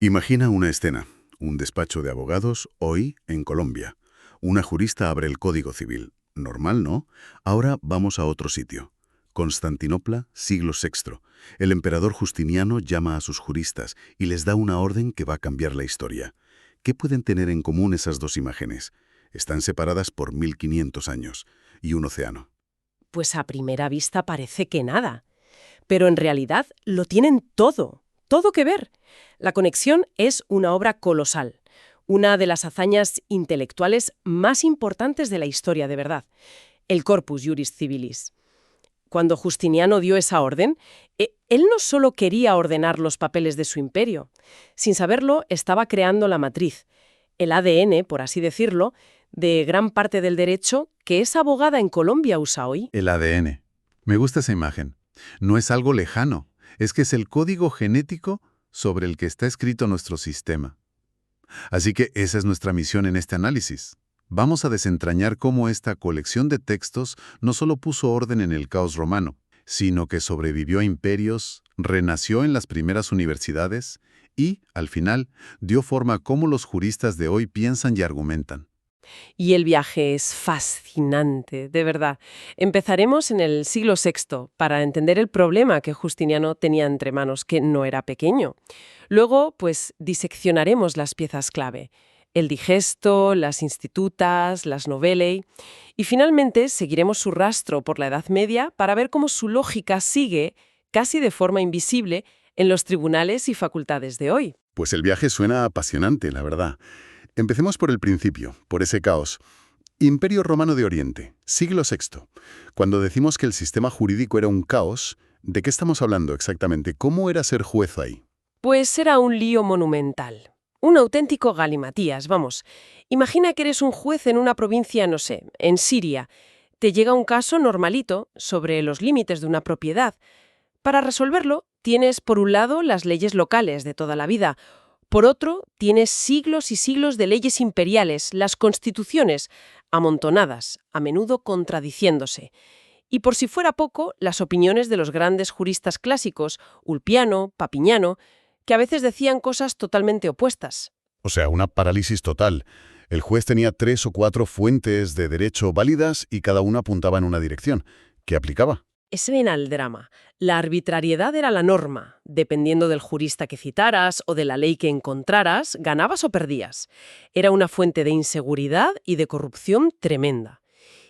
Imagina una escena, un despacho de abogados hoy en Colombia. Una jurista abre el Código Civil. Normal, ¿no? Ahora vamos a otro sitio. Constantinopla, siglo VI. El emperador Justiniano llama a sus juristas y les da una orden que va a cambiar la historia. ¿Qué pueden tener en común esas dos imágenes? Están separadas por 1500 años y un océano. Pues a primera vista parece que nada, pero en realidad lo tienen todo que ver. La conexión es una obra colosal, una de las hazañas intelectuales más importantes de la historia de verdad, el Corpus Juris Civilis. Cuando Justiniano dio esa orden, él no solo quería ordenar los papeles de su imperio. Sin saberlo, estaba creando la matriz, el ADN, por así decirlo, de gran parte del derecho que esa abogada en Colombia usa hoy. El ADN. Me gusta esa imagen. No es algo lejano, es que es el código genético sobre el que está escrito nuestro sistema. Así que esa es nuestra misión en este análisis. Vamos a desentrañar cómo esta colección de textos no solo puso orden en el caos romano, sino que sobrevivió a imperios, renació en las primeras universidades y, al final, dio forma a cómo los juristas de hoy piensan y argumentan. Y el viaje es fascinante, de verdad. Empezaremos en el siglo VI para entender el problema que Justiniano tenía entre manos, que no era pequeño. Luego, pues, diseccionaremos las piezas clave. El digesto, las institutas, las novellae. Y finalmente seguiremos su rastro por la Edad Media para ver cómo su lógica sigue, casi de forma invisible, en los tribunales y facultades de hoy. Pues el viaje suena apasionante, la verdad. Empecemos por el principio, por ese caos. Imperio Romano de Oriente, siglo VI. Cuando decimos que el sistema jurídico era un caos, ¿de qué estamos hablando exactamente? ¿Cómo era ser juez ahí? Pues era un lío monumental. Un auténtico galimatías, vamos. Imagina que eres un juez en una provincia, no sé, en Siria. Te llega un caso normalito sobre los límites de una propiedad. Para resolverlo, tienes por un lado las leyes locales de toda la vida. Por otro, tienes siglos y siglos de leyes imperiales, las constituciones, amontonadas, a menudo contradiciéndose. Y por si fuera poco, las opiniones de los grandes juristas clásicos, Ulpiano, Papiñano, que a veces decían cosas totalmente opuestas. O sea, una parálisis total. El juez tenía 3 o 4 fuentes de derecho válidas y cada una apuntaba en una dirección. ¿Qué aplicaba? Ese era el drama. La arbitrariedad era la norma. Dependiendo del jurista que citaras o de la ley que encontraras, ganabas o perdías. Era una fuente de inseguridad y de corrupción tremenda.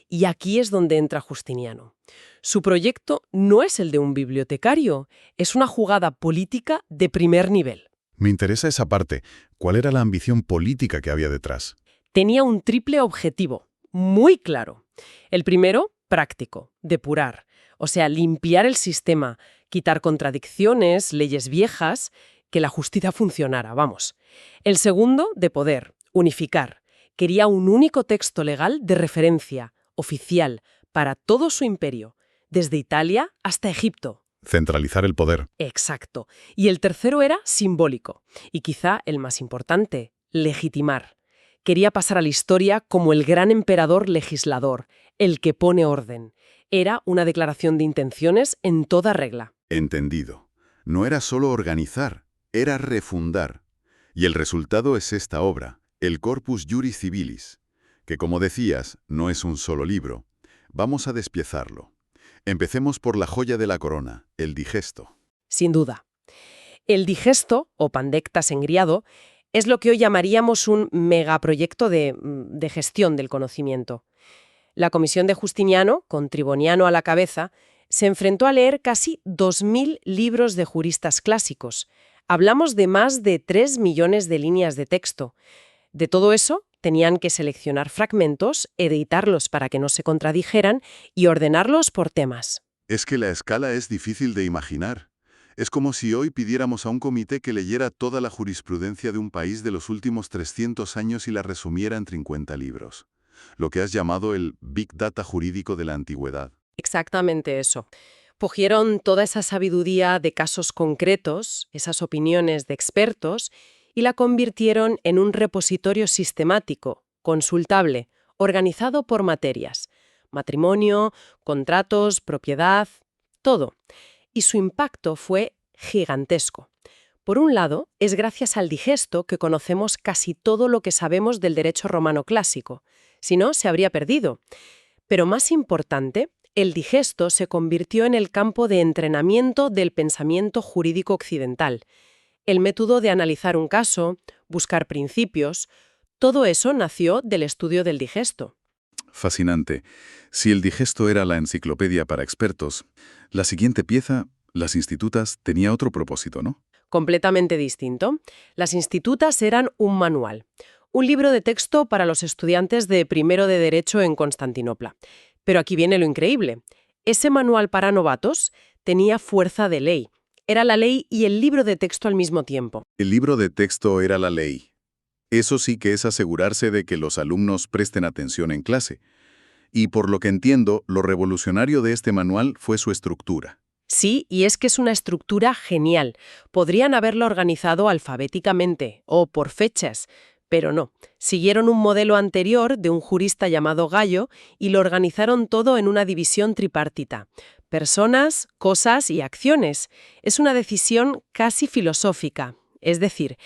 Y aquí es donde entra Justiniano. Su proyecto no es el de un bibliotecario, es una jugada política de primer nivel. Me interesa esa parte. ¿Cuál era la ambición política que había detrás? Tenía un triple objetivo, muy claro. El primero, práctico, depurar, o sea, limpiar el sistema, quitar contradicciones, leyes viejas, que la justicia funcionara, vamos. El segundo, de poder, unificar. Quería un único texto legal de referencia, oficial, para todo su imperio, desde Italia hasta Egipto. Centralizar el poder. Exacto. Y el tercero era simbólico, y quizá el más importante, legitimar. Quería pasar a la historia como el gran emperador legislador, el que pone orden. Era una declaración de intenciones en toda regla. Entendido. No era solo organizar, era refundar. Y el resultado es esta obra, el Corpus Juris Civilis, que como decías, no es un solo libro. Vamos a despiezarlo. Empecemos por la joya de la corona, el digesto. Sin duda. El digesto, o pandectas en griego, es lo que hoy llamaríamos un megaproyecto de gestión del conocimiento. La comisión de Justiniano, con Triboniano a la cabeza, se enfrentó a leer casi 2000 libros de juristas clásicos. Hablamos de más de 3 millones de líneas de texto. De todo eso, tenían que seleccionar fragmentos, editarlos para que no se contradijeran y ordenarlos por temas. Es que la escala es difícil de imaginar. Es como si hoy pidiéramos a un comité que leyera toda la jurisprudencia de un país de los últimos 300 años y la resumiera en 50 libros. Lo que has llamado el Big Data jurídico de la antigüedad. Exactamente eso. Cogieron toda esa sabiduría de casos concretos, esas opiniones de expertos, y la convirtieron en un repositorio sistemático, consultable, organizado por materias. Matrimonio, contratos, propiedad, todo. Y su impacto fue gigantesco. Por un lado, es gracias al digesto que conocemos casi todo lo que sabemos del derecho romano clásico. Si no, se habría perdido. Pero más importante, el digesto se convirtió en el campo de entrenamiento del pensamiento jurídico occidental. El método de analizar un caso, buscar principios, todo eso nació del estudio del digesto. Fascinante. Si el digesto era la enciclopedia para expertos, la siguiente pieza, las institutas, tenía otro propósito, ¿no? Completamente distinto. Las institutas eran un manual, un libro de texto para los estudiantes de primero de Derecho en Constantinopla. Pero aquí viene lo increíble. Ese manual para novatos tenía fuerza de ley. Era la ley y el libro de texto al mismo tiempo. El libro de texto era la ley. Eso sí que es asegurarse de que los alumnos presten atención en clase. Y por lo que entiendo, lo revolucionario de este manual fue su estructura. Sí, y es que es una estructura genial. Podrían haberlo organizado alfabéticamente o por fechas, pero no. Siguieron un modelo anterior de un jurista llamado Gallo y lo organizaron todo en una división tripartita. Personas, cosas y acciones. Es una decisión casi filosófica. Es decir,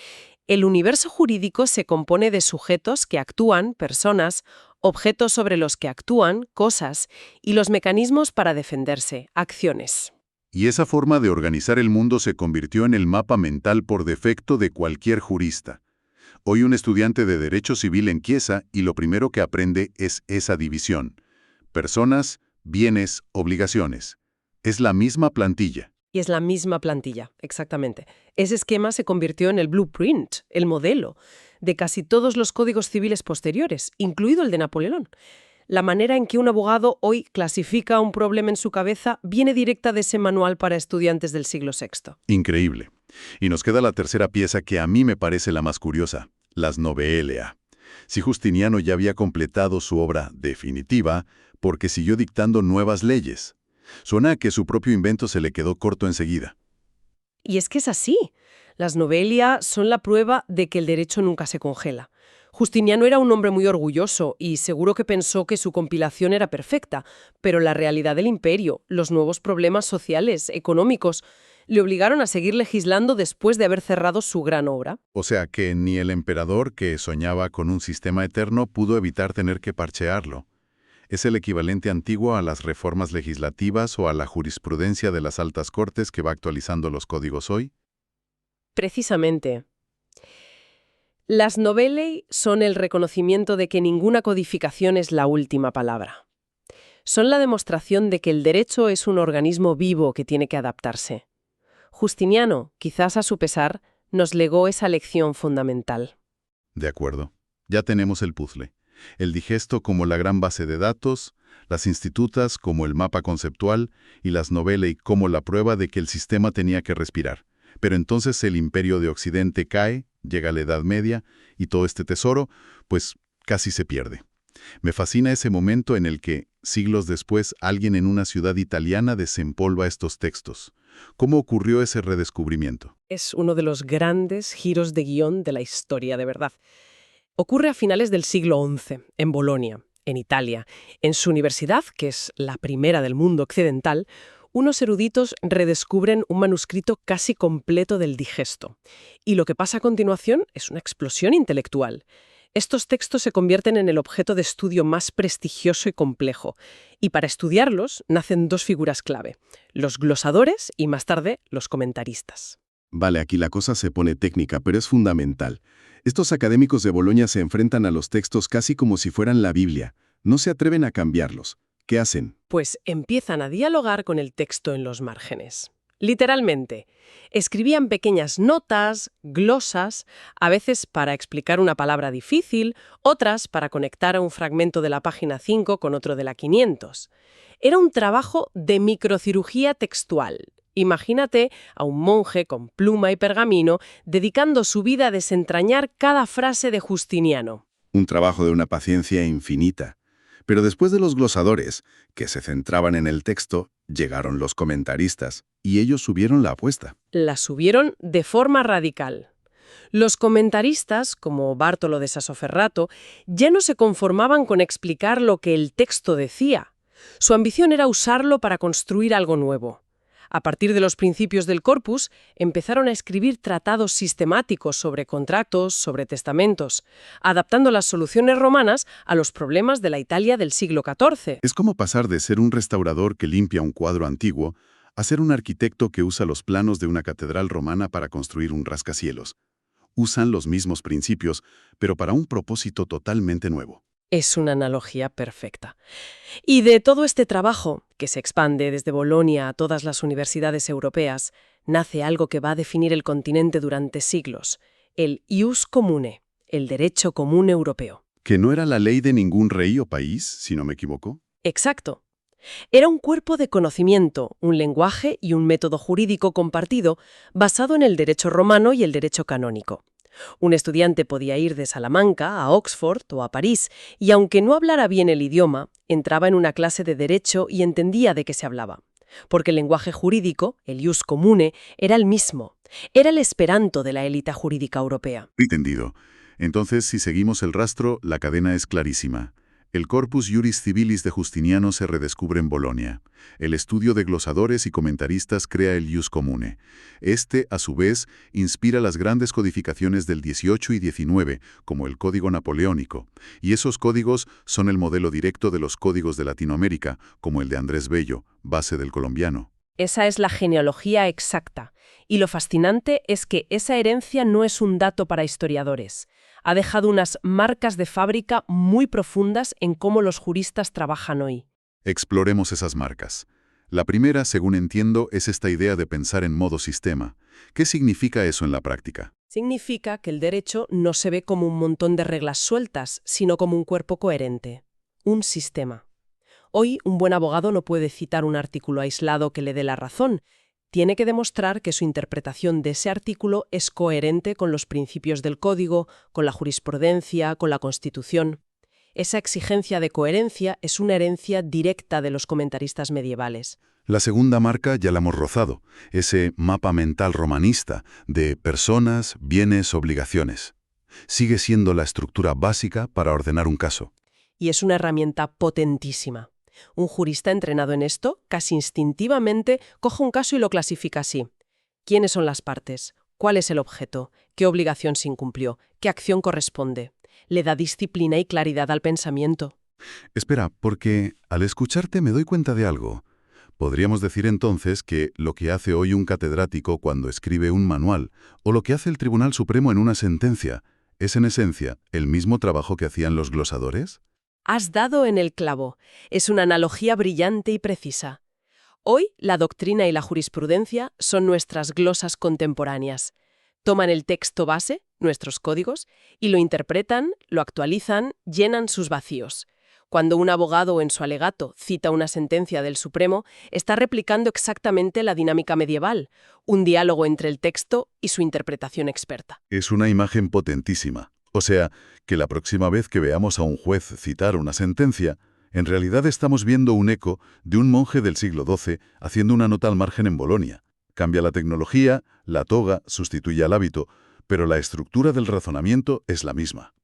el universo jurídico se compone de sujetos que actúan, personas, objetos sobre los que actúan, cosas, y los mecanismos para defenderse, acciones. Y esa forma de organizar el mundo se convirtió en el mapa mental por defecto de cualquier jurista. Hoy un estudiante de Derecho Civil empieza y lo primero que aprende es esa división. Personas, bienes, obligaciones. Es la misma plantilla. Y es la misma plantilla, exactamente. Ese esquema se convirtió en el blueprint, el modelo, de casi todos los códigos civiles posteriores, incluido el de Napoleón. La manera en que un abogado hoy clasifica un problema en su cabeza viene directa de ese manual para estudiantes del siglo VI. Increíble. Y nos queda la tercera pieza que a mí me parece la más curiosa, las Novelia. Si Justiniano ya había completado su obra definitiva, porque siguió dictando nuevas leyes. Suena a que su propio invento se le quedó corto enseguida. Y es que es así. Las Novelia son la prueba de que el derecho nunca se congela. Justiniano era un hombre muy orgulloso y seguro que pensó que su compilación era perfecta, pero la realidad del imperio, los nuevos problemas sociales, económicos, le obligaron a seguir legislando después de haber cerrado su gran obra. O sea que ni el emperador, que soñaba con un sistema eterno, pudo evitar tener que parchearlo. Es el equivalente antiguo a las reformas legislativas o a la jurisprudencia de las altas cortes que va actualizando los códigos hoy. Precisamente. Las Novellae son el reconocimiento de que ninguna codificación es la última palabra. Son la demostración de que el derecho es un organismo vivo que tiene que adaptarse. Justiniano, quizás a su pesar, nos legó esa lección fundamental. De acuerdo. Ya tenemos el puzzle. El digesto como la gran base de datos, las institutas como el mapa conceptual y las Novellae como la prueba de que el sistema tenía que respirar. Pero entonces el imperio de Occidente cae, llega la Edad Media y todo este tesoro, pues casi se pierde. Me fascina ese momento en el que, siglos después, alguien en una ciudad italiana desempolva estos textos. ¿Cómo ocurrió ese redescubrimiento? Es uno de los grandes giros de guión de la historia, de verdad. Ocurre a finales del siglo XI, en Bolonia, en Italia. En su universidad, que es la primera del mundo occidental, unos eruditos redescubren un manuscrito casi completo del digesto. Y lo que pasa a continuación es una explosión intelectual. Estos textos se convierten en el objeto de estudio más prestigioso y complejo. Y para estudiarlos nacen dos figuras clave, los glosadores y más tarde los comentaristas. Vale, aquí la cosa se pone técnica, pero es fundamental. Estos académicos de Bolonia se enfrentan a los textos casi como si fueran la Biblia. No se atreven a cambiarlos. ¿Qué hacen? Pues empiezan a dialogar con el texto en los márgenes. Literalmente, escribían pequeñas notas, glosas, a veces para explicar una palabra difícil, otras para conectar a un fragmento de la página 5 con otro de la 500. Era un trabajo de microcirugía textual. Imagínate a un monje con pluma y pergamino dedicando su vida a desentrañar cada frase de Justiniano. Un trabajo de una paciencia infinita. Pero después de los glosadores, que se centraban en el texto, llegaron los comentaristas, y ellos subieron la apuesta. La subieron de forma radical. Los comentaristas, como Bartolo de Sassoferrato, ya no se conformaban con explicar lo que el texto decía. Su ambición era usarlo para construir algo nuevo. A partir de los principios del corpus, empezaron a escribir tratados sistemáticos sobre contratos, sobre testamentos, adaptando las soluciones romanas a los problemas de la Italia del siglo XIV. Es como pasar de ser un restaurador que limpia un cuadro antiguo a ser un arquitecto que usa los planos de una catedral romana para construir un rascacielos. Usan los mismos principios, pero para un propósito totalmente nuevo. Es una analogía perfecta. Y de todo este trabajo, que se expande desde Bolonia a todas las universidades europeas, nace algo que va a definir el continente durante siglos, el ius comune, el derecho común europeo. ¿Que no era la ley de ningún rey o país, si no me equivoco? Exacto. Era un cuerpo de conocimiento, un lenguaje y un método jurídico compartido basado en el derecho romano y el derecho canónico. Un estudiante podía ir de Salamanca a Oxford o a París y, aunque no hablara bien el idioma, entraba en una clase de derecho y entendía de qué se hablaba. Porque el lenguaje jurídico, el ius comune, era el mismo. Era el esperanto de la élite jurídica europea. Entendido. Entonces, si seguimos el rastro, la cadena es clarísima. El Corpus Juris Civilis de Justiniano se redescubre en Bolonia. El estudio de glosadores y comentaristas crea el ius comune. Este, a su vez, inspira las grandes codificaciones del 18 y 19, como el Código Napoleónico. Y esos códigos son el modelo directo de los códigos de Latinoamérica, como el de Andrés Bello, base del colombiano. Esa es la genealogía exacta. Y lo fascinante es que esa herencia no es un dato para historiadores. Ha dejado unas marcas de fábrica muy profundas en cómo los juristas trabajan hoy. Exploremos esas marcas. La primera, según entiendo, es esta idea de pensar en modo sistema. ¿Qué significa eso en la práctica? Significa que el derecho no se ve como un montón de reglas sueltas, sino como un cuerpo coherente, un sistema. Hoy, un buen abogado no puede citar un artículo aislado que le dé la razón. Tiene que demostrar que su interpretación de ese artículo es coherente con los principios del código, con la jurisprudencia, con la Constitución. Esa exigencia de coherencia es una herencia directa de los comentaristas medievales. La segunda marca ya la hemos rozado, ese mapa mental romanista de personas, bienes, obligaciones. Sigue siendo la estructura básica para ordenar un caso. Y es una herramienta potentísima. Un jurista entrenado en esto, casi instintivamente, coge un caso y lo clasifica así. ¿Quiénes son las partes? ¿Cuál es el objeto? ¿Qué obligación se incumplió? ¿Qué acción corresponde? Le da disciplina y claridad al pensamiento. Espera, porque al escucharte me doy cuenta de algo. Podríamos decir entonces que lo que hace hoy un catedrático cuando escribe un manual, o lo que hace el Tribunal Supremo en una sentencia, es en esencia el mismo trabajo que hacían los glosadores. Has dado en el clavo. Es una analogía brillante y precisa. Hoy, la doctrina y la jurisprudencia son nuestras glosas contemporáneas. Toman el texto base, nuestros códigos, y lo interpretan, lo actualizan, llenan sus vacíos. Cuando un abogado en su alegato cita una sentencia del Supremo, está replicando exactamente la dinámica medieval, un diálogo entre el texto y su interpretación experta. Es una imagen potentísima. O sea, que la próxima vez que veamos a un juez citar una sentencia, en realidad estamos viendo un eco de un monje del siglo XII haciendo una nota al margen en Bolonia. Cambia la tecnología, la toga sustituye al hábito, pero la estructura del razonamiento es la misma.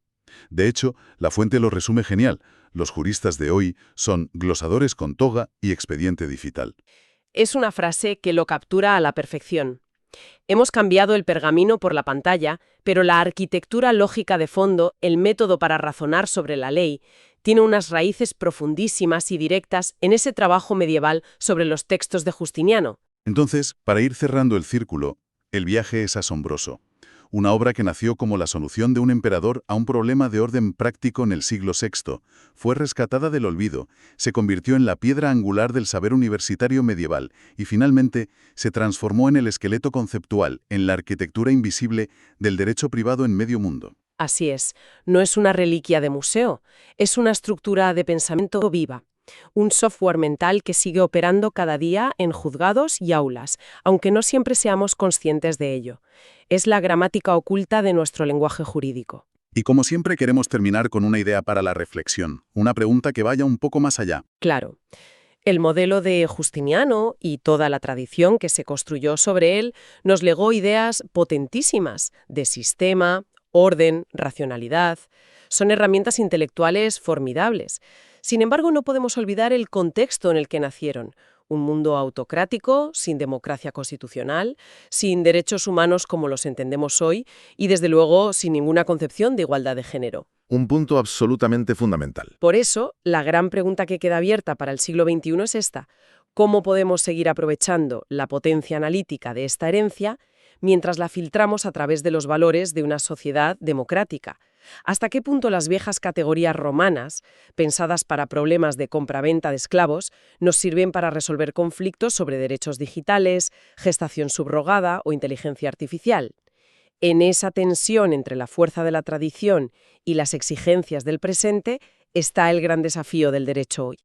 De hecho, la fuente lo resume genial. Los juristas de hoy son glosadores con toga y expediente digital. Es una frase que lo captura a la perfección. Hemos cambiado el pergamino por la pantalla, pero la arquitectura lógica de fondo, el método para razonar sobre la ley, tiene unas raíces profundísimas y directas en ese trabajo medieval sobre los textos de Justiniano. Entonces, para ir cerrando el círculo, el viaje es asombroso. Una obra que nació como la solución de un emperador a un problema de orden práctico en el siglo VI, fue rescatada del olvido, se convirtió en la piedra angular del saber universitario medieval y finalmente se transformó en el esqueleto conceptual, en la arquitectura invisible del derecho privado en medio mundo. Así es, no es una reliquia de museo, es una estructura de pensamiento viva. Un software mental que sigue operando cada día en juzgados y aulas, aunque no siempre seamos conscientes de ello. Es la gramática oculta de nuestro lenguaje jurídico. Y como siempre queremos terminar con una idea para la reflexión, una pregunta que vaya un poco más allá. Claro. El modelo de Justiniano y toda la tradición que se construyó sobre él nos legó ideas potentísimas de sistema, orden, racionalidad. Son herramientas intelectuales formidables. Sin embargo, no podemos olvidar el contexto en el que nacieron. Un mundo autocrático, sin democracia constitucional, sin derechos humanos como los entendemos hoy y, desde luego, sin ninguna concepción de igualdad de género. Un punto absolutamente fundamental. Por eso, la gran pregunta que queda abierta para el siglo XXI es esta: ¿cómo podemos seguir aprovechando la potencia analítica de esta herencia mientras la filtramos a través de los valores de una sociedad democrática? ¿Hasta qué punto las viejas categorías romanas, pensadas para problemas de compraventa de esclavos, nos sirven para resolver conflictos sobre derechos digitales, gestación subrogada o inteligencia artificial? En esa tensión entre la fuerza de la tradición y las exigencias del presente está el gran desafío del derecho hoy.